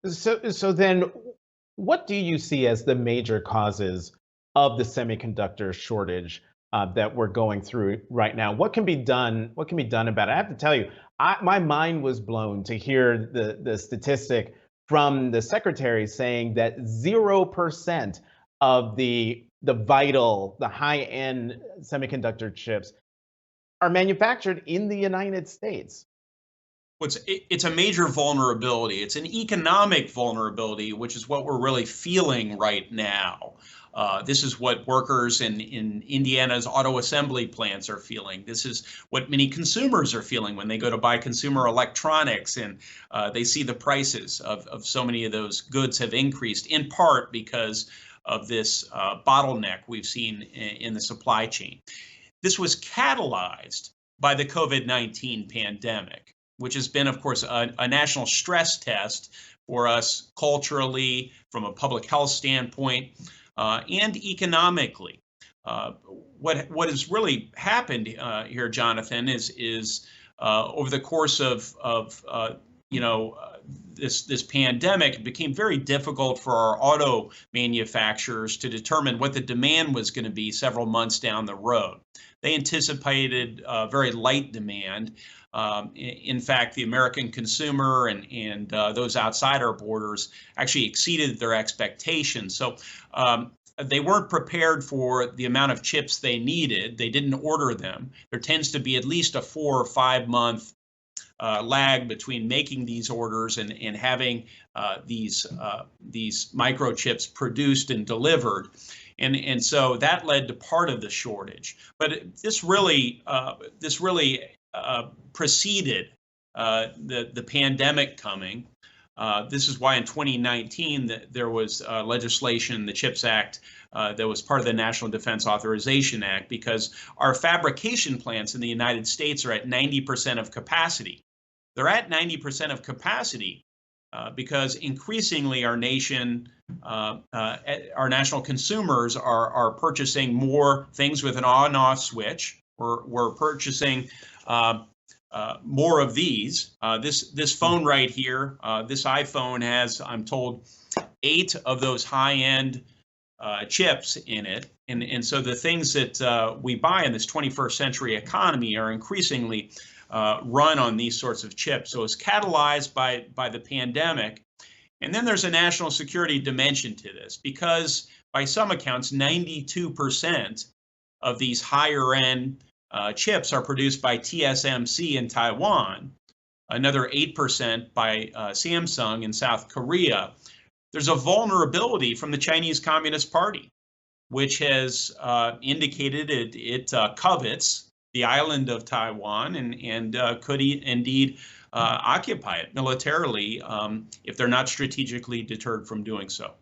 So then, what do you see as the major causes of the semiconductor shortage that we're going through right now? What can be done? What can be done about it? I have to tell you, my mind was blown to hear the statistic from the secretary saying that 0% of the high end semiconductor chips are manufactured in the United States. It's a major vulnerability. It's an economic vulnerability, which is what we're really feeling right now. This is what workers in Indiana's auto assembly plants are feeling. This is what many consumers are feeling when they go to buy consumer electronics and they see the prices of so many of those goods have increased, in part because of this bottleneck we've seen in the supply chain. This was catalyzed by the COVID-19 pandemic, which has been, of course, a national stress test for us culturally, from a public health standpoint, and economically. What has really happened here, Jonathan, is over the course of this pandemic, it became very difficult for our auto manufacturers to determine what the demand was going to be several months down the road. They anticipated very light demand. In fact, the American consumer and those outside our borders actually exceeded their expectations. So they weren't prepared for the amount of chips they needed. They didn't order them. There tends to be at least a 4 or 5 month lag between making these orders and having these microchips produced and delivered. And so that led to part of the shortage. But this really preceded the pandemic coming. This is why in 2019 there was legislation, the CHIPS Act, that was part of the National Defense Authorization Act, because our fabrication plants in the United States are at 90% of capacity. They're at 90% of capacity because increasingly our national consumers are purchasing more things with an on-off switch. We're purchasing more of these. This phone right here, this iPhone has, I'm told, 8 of those high-end chips in it. And so the things that we buy in this 21st century economy are increasingly run on these sorts of chips. So it's catalyzed by the pandemic. And then there's a national security dimension to this, because by some accounts, 92% of these higher end chips are produced by TSMC in Taiwan, another 8% by Samsung in South Korea. There's a vulnerability from the Chinese Communist Party, which has indicated it covets the island of Taiwan and could indeed occupy it militarily if they're not strategically deterred from doing so.